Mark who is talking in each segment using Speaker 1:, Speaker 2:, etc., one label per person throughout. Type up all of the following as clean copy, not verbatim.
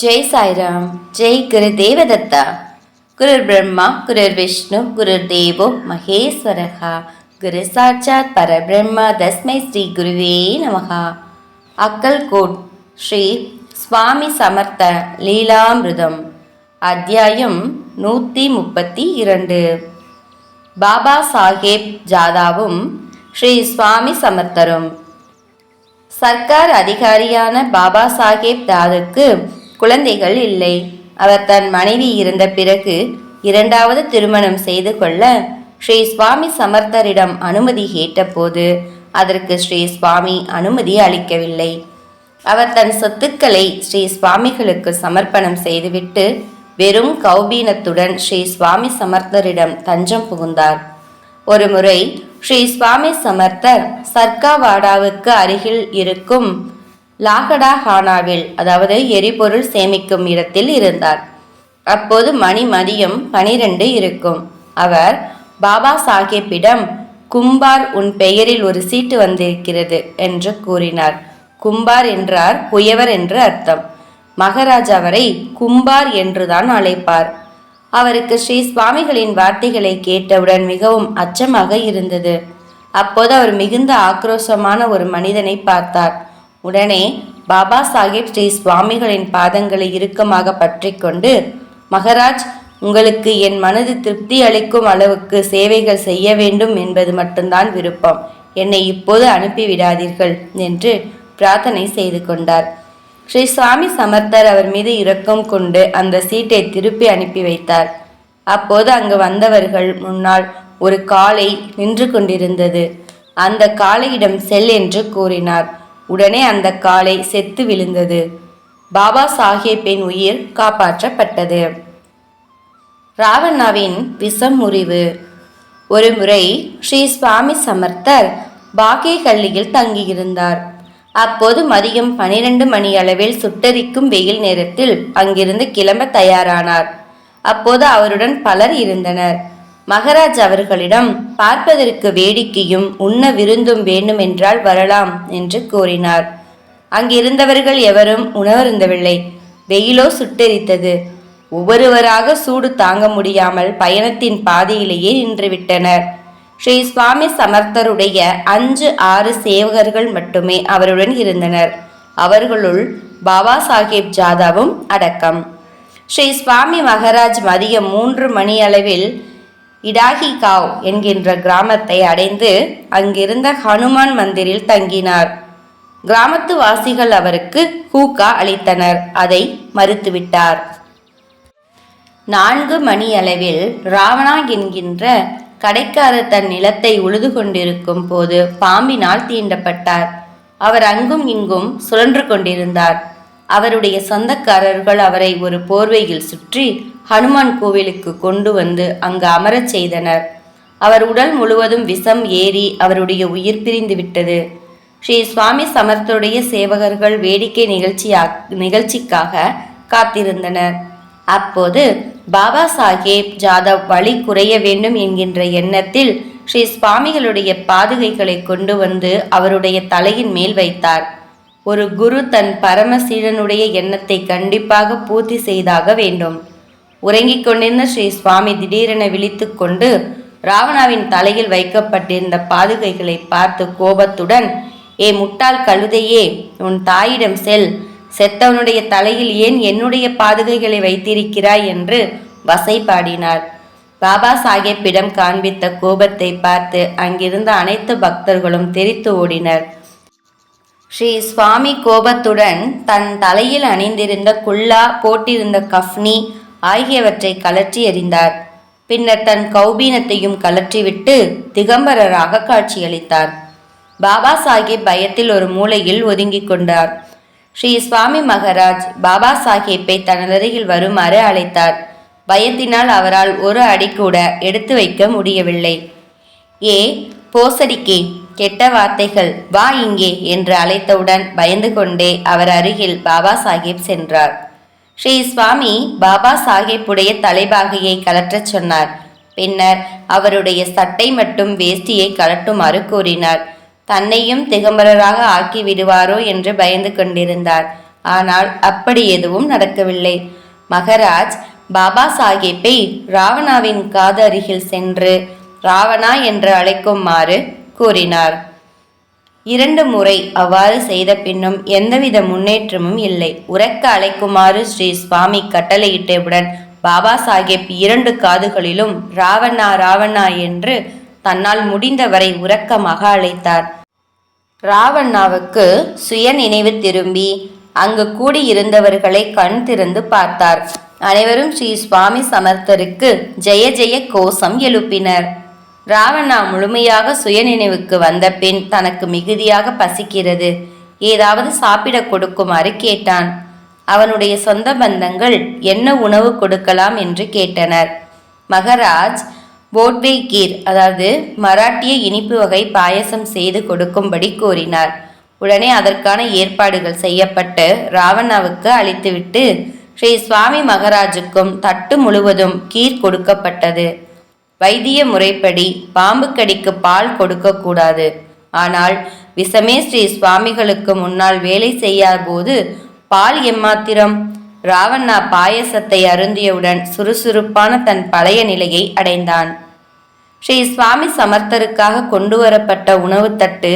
Speaker 1: जय साई राम। जय गुरुदेव दत्ता। गुरुर् ब्रह्मा गुरुर् विष्णु गुरुर्देवो महेश्वरः। गुरु साक्षात् परब्रह्म तस्मै श्री गुरुवे नमः। अक्कलकोट श्री स्वामी समर्थ लीलामृतम அத்தியாயம் 132. பாபா சாஹேப் ஜாதாவும் ஸ்ரீ சுவாமி சமர்த்தரும். சர்க்கார் அதிகாரியான பாபா சாஹேப் தாதுக்கு குழந்தைகள் இல்லை. அவர் தன் மனைவி இருந்த பிறகு இரண்டாவது திருமணம் செய்து கொள்ள ஸ்ரீ சுவாமி சமர்த்தரிடம் அனுமதி கேட்டபோது அதற்கு ஸ்ரீ சுவாமி அனுமதி அளிக்கவில்லை. அவர் தன் சொத்துக்களை ஸ்ரீ சுவாமிகளுக்கு சமர்ப்பணம் செய்துவிட்டு வெறும் கௌபீனத்துடன் ஸ்ரீ சுவாமி சமர்த்தரிடம் தஞ்சம் புகுந்தார். ஒரு முறை ஸ்ரீ சுவாமி சமர்த்தர் சர்க்காவாடாவுக்கு அருகில் இருக்கும் லாகடா ஹானாவில், அதாவது எரிபொருள் சேமிக்கும் இடத்தில் இருந்தார். அப்போது மதியம் 12 இருக்கும். அவர் பாபா சாஹேப்பிடம், கும்பார், உன் பெயரில் ஒரு சீட்டு வந்திருக்கிறது என்று கூறினார். கும்பார் என்றார் குயவர் என்று அர்த்தம். மகாராஜ் அவரை கும்பார் என்றுதான் அழைப்பார். அவருக்கு ஸ்ரீ சுவாமிகளின் வார்த்தைகளை கேட்டவுடன் மிகவும் அச்சமாக இருந்தது. அப்போது அவர் மிகுந்த ஆக்ரோஷமான ஒரு மனிதனை பார்த்தார். உடனே பாபா சாஹேப் ஸ்ரீ சுவாமிகளின் பாதங்களை இறுக்கமாக பற்றி கொண்டு, மகாராஜ், உங்களுக்கு என் மனது திருப்தி அளிக்கும் அளவுக்கு சேவைகள் செய்ய வேண்டும் என்பது மட்டும்தான் விருப்பம். என்னை இப்போது அனுப்பிவிடாதீர்கள் என்று பிரார்த்தனை செய்து கொண்டார். ஸ்ரீ சுவாமி சமர்த்தர் அவர் மீது இரக்கம் கொண்டு அந்த சீட்டை திருப்பி அனுப்பி வைத்தார். அப்போது அங்கு வந்தவர்கள் முன்னால் ஒரு காளை நின்று கொண்டிருந்தது. அந்த காளையிடம் செல் என்று கூறினார். உடனே அந்த காளை செத்து விழுந்தது. பாபா சாஹேப்பின் உயிர் காப்பாற்றப்பட்டது. ராவணாவின் விஷம் முறிவு. ஒரு முறை ஸ்ரீ சுவாமி சமர்த்தர் பாகேஹள்ளியில் தங்கியிருந்தார். அப்போது மதியம் 12 மணி அளவில் சுட்டரிக்கும் வெயில் நேரத்தில் அங்கிருந்து கிளம்ப தயாரானார். அப்போது அவருடன் பலர் இருந்தனர். மகாராஜ் அவர்களிடம் பார்ப்பதற்கு வேடிக்கையும் உண்ண விருந்தும் வேண்டுமென்றால் வரலாம் என்று கூறினார். அங்கிருந்தவர்கள் எவரும் உணவருந்தவில்லை. வெயிலோ சுட்டெரித்தது. ஒவ்வொருவராக சூடு தாங்க முடியாமல் பயணத்தின் பாதையிலேயே நின்றுவிட்டனர். ஸ்ரீ சுவாமி சமர்த்தருடைய 5-6 சேவகர்கள் மட்டுமே அவருடன் இருந்தனர். அவர்களுள் பாபா சாஹேப் ஜாதாவும் அடக்கம். ஸ்ரீ சுவாமி மகாராஜ் மதியம் 3 மணி அளவில் இடாகி காவ் என்கின்ற கிராமத்தை அடைந்து அங்கிருந்த ஹனுமான் மந்திரில் தங்கினார். கிராமத்து வாசிகள் அவருக்கு ஹூக்கா அளித்தனர். அதை மறுத்துவிட்டார். 4 மணி அளவில் ராவணா என்கின்ற கடைக்காரர் தன் நிலத்தை உழுது கொண்டிருக்கும் போது பாம்பினால் தீண்டப்பட்டார். அவர் அங்கும் இங்கும் சுழன்று கொண்டிருந்தார். அவருடைய சொந்தக்காரர்கள் அவரை ஒரு போர்வையில் சுற்றி ஹனுமான் கோவிலுக்கு கொண்டு வந்து அங்கு அமரச் செய்தனர். அவர் உடல் முழுவதும் விஷம் ஏறி அவருடைய உயிர் பிரிந்து விட்டது. ஸ்ரீ சுவாமி சமர்த்தருடைய சேவகர்கள் வேடிக்கை நிகழ்ச்சிக்காக காத்திருந்தனர். அப்போது பாபா சாஹேப் ஜாதவ் வலி குறைய வேண்டும் என்கின்ற எண்ணத்தில் ஸ்ரீ சுவாமிகளுடைய பாதுகைகளை கொண்டு வந்து அவருடைய தலையின் மேல் வைத்தார். ஒரு குரு தன் பரமசீடனுடைய எண்ணத்தை கண்டிப்பாக பூர்த்தி செய்தாக வேண்டும். உறங்கிக் கொண்டிருந்த ஸ்ரீ சுவாமி திடீரென விழித்து கொண்டு ராவணாவின் தலையில் வைக்கப்பட்டிருந்த பாதுகைகளை பார்த்து கோபத்துடன், ஏ முட்டாள் கழுதையே, உன் தாயிடம் செல். செத்தவனுடைய தலையில் ஏன் என்னுடைய பாதுகைகளை வைத்திருக்கிறாய் என்று வசைபாடினார். பாபா சாஹேப்பிடம் காண்பித்த கோபத்தை பார்த்து அங்கிருந்த அனைத்து பக்தர்களும் தெரித்து ஓடினர். ஸ்ரீ சுவாமி கோபத்துடன் தன் தலையில் அணிந்திருந்த குல்லா, போட்டிருந்த கஃப்னி ஆகியவற்றை கலற்றி எறிந்தார். பின்னர் தன் கௌபீனத்தையும் கலற்றிவிட்டு திகம்பரராக காட்சியளித்தார். பாபா சாஹேப் பயத்தில் ஒரு மூலையில் ஒதுங்கிக் கொண்டார். ஸ்ரீ சுவாமி மகாராஜ் பாபா சாஹேப்பை தனதருகில் வருமாறு அழைத்தார். பயத்தினால் அவரால் ஒரு அடி கூட எடுத்து வைக்க முடியவில்லை. ஏ போசடிக்கே, கெட்ட வார்த்தைகள், வா இங்கே என்று அழைத்தவுடன் பயந்து கொண்டே அவர் அருகில் பாபா சாஹேப் சென்றார். ஸ்ரீ சுவாமி பாபா சாஹேப்புடைய தலைபாகையை கலற்றச் சொன்னார். பின்னர் அவருடைய சட்டை மற்றும் வேஷ்டியை கலட்டுமாறு கூறினார். தன்னையும் திகம்பரராக ஆக்கி விடுவாரோ என்று பயந்து கொண்டிருந்தார். ஆனால் அப்படி எதுவும் நடக்கவில்லை. மகராஜ் பாபா சாஹேப்பை ராவணாவின் காது அருகில் சென்று ராவணா என்று அழைக்குமாறு கூறினார். 2 முறை அவ்வாறு செய்த பின்னும் எந்தவித முன்னேற்றமும் இல்லை. உரக்க அழைக்குமாறு ஸ்ரீ சுவாமி கட்டளையிட்டவுடன் பாபா சாஹேப் 2 காதுகளிலும் ராவணா ராவணா என்று தன்னால் முடிந்தவரை உரக்கமாக அழைத்தார். ராவண்ணாவுக்கு சுய நினைவு திரும்பி அங்கு கூடியிருந்தவர்களை கண் திறந்து பார்த்தார். அனைவரும் ஸ்ரீ சுவாமி சமர்த்தருக்கு ஜெய ஜெய கோஷம் எழுப்பினர். ராவண்ணா முழுமையாக சுயநினைவுக்கு வந்த பின் தனக்கு மிகுதியாக பசிக்கிறது, ஏதாவது சாப்பிட கொடுக்குமாறு கேட்டான். அவனுடைய சொந்த பந்தங்கள் என்ன உணவு கொடுக்கலாம் என்று கேட்டனர். மகராஜ் போட்வே கீர், அதாவது மராட்டிய இனிப்பு வகை பாயசம் செய்து கொடுக்கும்படி கூறினார். உடனே அதற்கான ஏற்பாடுகள் செய்யப்பட்டு ராவண்ணாவுக்கு அளித்துவிட்டு ஸ்ரீ சுவாமி மகராஜுக்கும் தட்டு முழுவதும் கீர் கொடுக்கப்பட்டது. வைத்திய முறைப்படி பாம்பு கடிக்கு பால் கொடுக்கக்கூடாது. ஆனால் விஷமே ஸ்ரீ சுவாமிகளுக்கு முன்னால் வேலை செய்யாத போது பால் எம்மாத்திரம்? ராவண்ணா பாயசத்தை அருந்தியவுடன் சுறுசுறுப்பான தன் பழைய நிலையை அடைந்தான். ஸ்ரீ சுவாமி சமர்த்தருக்காக கொண்டு வரப்பட்ட உணவு தட்டு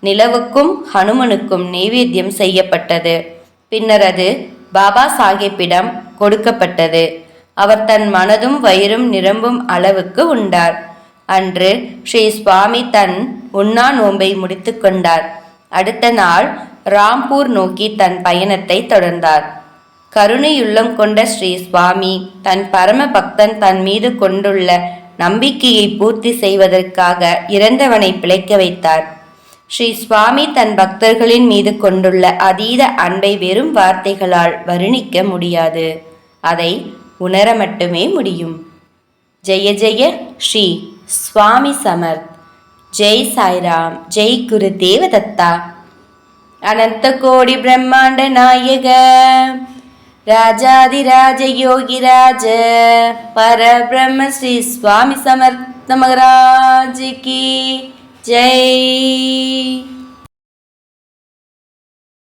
Speaker 1: நிலவுக்கும் ஹனுமனுக்கும் நெய்வேத்தியம் செய்யப்பட்டது. பின்னர் அது பாபா சாஹேப்பிடம் கொடுக்கப்பட்டது. அவர் தன் மனதும் வயிறும் நிரம்பும் அளவுக்கு உண்டார். அன்று ஸ்ரீ சுவாமி தன் உண்ணா நோன்பை முடித்து கொண்டார். அடுத்த நாள் ராம்பூர் நோக்கி தன் பயணத்தை தொடர்ந்தார். கருணையுள்ளம் கொண்ட ஸ்ரீ சுவாமி தன் பரம பக்தன் தன் மீது கொண்டுள்ள நம்பிக்கையை பூர்த்தி செய்வதற்காக இறந்தவனை பிழைக்க வைத்தார். ஸ்ரீ சுவாமி தன் பக்தர்களின் மீது கொண்டுள்ள அதீத அன்பை வெறும் வார்த்தைகளால் வர்ணிக்க முடியாது. அதை உணர மட்டுமே முடியும். ஜெய ஜெய ஸ்ரீ சுவாமி சமர்த். ஜெய் சாய்ராம். ஜெய் குரு தேவதத்தா. அனந்த கோடி பிரம்மாண்ட நாயக ராஜாதிராஜ யோகிராஜ பரபிரம்ம ஸ்ரீ சுவாமி சமர்த்த மகராஜ் கி ஜெய்.